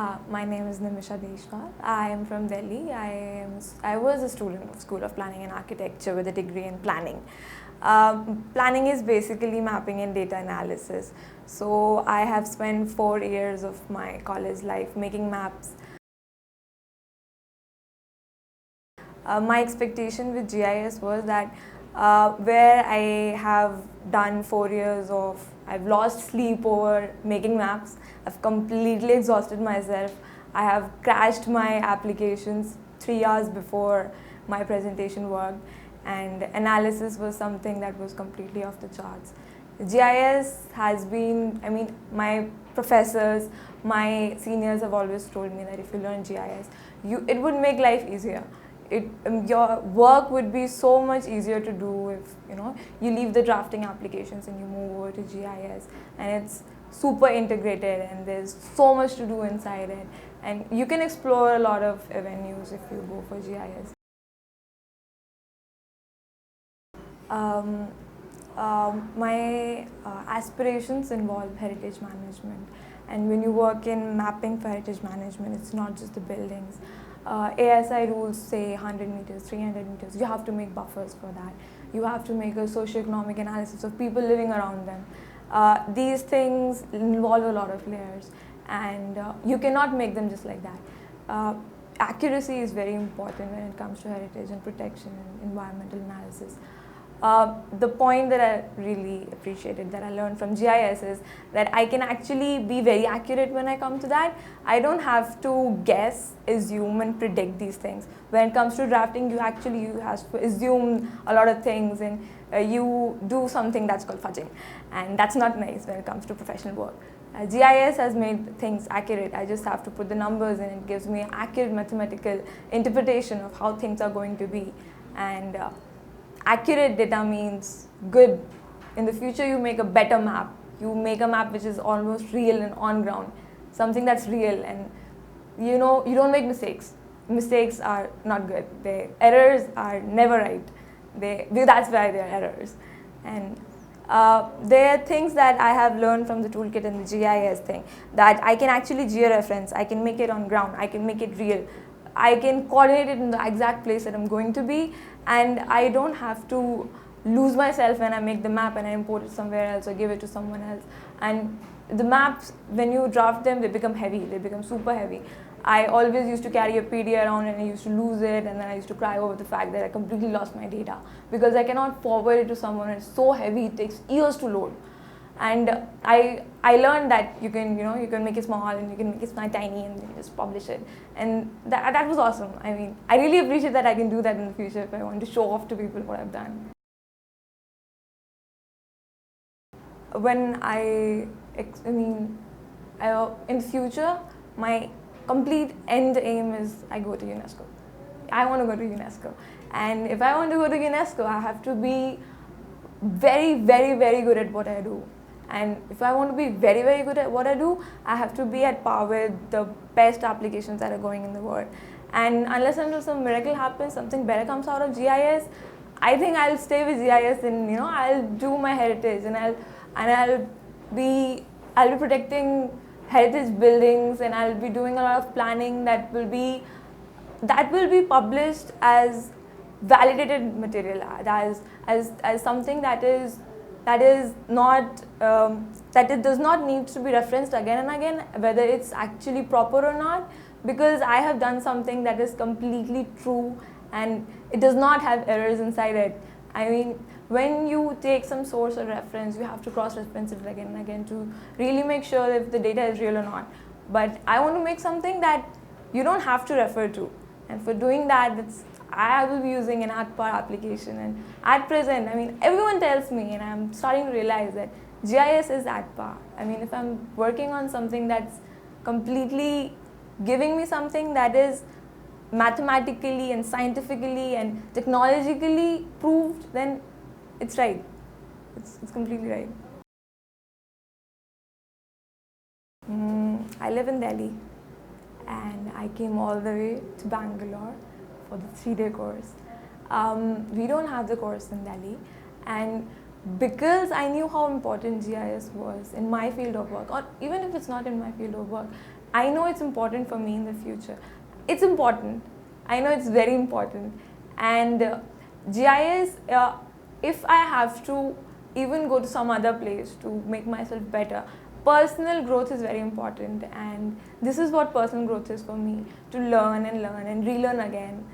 My name is Nimisha Deshwal. I am from Delhi. I was a student of School of Planning and Architecture with a degree in planning. Planning is basically mapping and data analysis. So I have spent 4 years of my college life making maps. My expectation with GIS was that where I have done 4 years of, I've lost sleep over making maps, I've completely exhausted myself, I have crashed my applications 3 hours before my presentation worked, and analysis was something that was completely off the charts. GIS has been, my professors, my seniors have always told me that if you learn GIS, it would make life easier. Your work would be so much easier to do if you leave the drafting applications and you move over to GIS, and it's super integrated and there's so much to do inside it, and you can explore a lot of avenues if you go for GIS. My aspirations involve heritage management, and when you work in mapping for heritage management, it's not just the buildings. ASI rules say 100 meters, 300 meters, you have to make buffers for that. You have to make a socioeconomic analysis of people living around them. These things involve a lot of layers, and you cannot make them just like that. Accuracy is very important when it comes to heritage and protection and environmental analysis. The point that I really appreciated that I learned from GIS is that I can actually be very accurate when I come to that. I don't have to guess, assume and predict these things. When it comes to drafting, you have to assume a lot of things, and you do something that's called fudging, and that's not nice when it comes to professional work. GIS has made things accurate. I just have to put the numbers in, it gives me an accurate mathematical interpretation of how things are going to be, and accurate data means good. In the future, you make a better map. You make a map which is almost real and on ground, something that's real, and you don't make mistakes. Mistakes are not good. Errors are never right. That's why they're errors. And there are things that I have learned from the toolkit and the GIS thing, that I can actually georeference, I can make it on ground, I can make it real. I can coordinate it in the exact place that I'm going to be, and I don't have to lose myself when I make the map and I import it somewhere else or give it to someone else. And the maps, when you draft them, they become heavy, they become super heavy. I always used to carry a PD around and I used to lose it, and then I used to cry over the fact that I completely lost my data because I cannot forward it to someone. It's so heavy, it takes years to load. And I learned that you can make it small and you can make it tiny and you just publish it, and that was awesome. I really appreciate that I can do that in the future if I want to show off to people what I've done. When in the future, my complete end aim is I go to UNESCO. I want to go to UNESCO, and if I want to go to UNESCO, I have to be very, very, very good at what I do. And if I want to be very, very good at what I do, I have to be at par with the best applications that are going in the world. And unless some miracle happens, something better comes out of GIS, I think I'll stay with GIS, and I'll do my heritage, and I'll be protecting heritage buildings, and I'll be doing a lot of planning that will be published as validated material, as something that does not need to be referenced again and again, whether it's actually proper or not, because I have done something that is completely true and it does not have errors inside it. When you take some source or reference, you have to cross-reference it again and again to really make sure if the data is real or not. But I want to make something that you don't have to refer to, and for doing that, I will be using an AtPar application, and at present, everyone tells me, and I'm starting to realize that GIS is AtPar. If I'm working on something that's completely giving me something that is mathematically and scientifically and technologically proved, then it's right. It's completely right. I live in Delhi, and I came all the way to Bangalore for the 3-day course. We don't have the course in Delhi, and because I knew how important GIS was in my field of work, or even if it's not in my field of work, I know it's important for me in the future. It's important. I know it's very important. And GIS, if I have to even go to some other place to make myself better, personal growth is very important. And this is what personal growth is for me, to learn and learn and relearn again.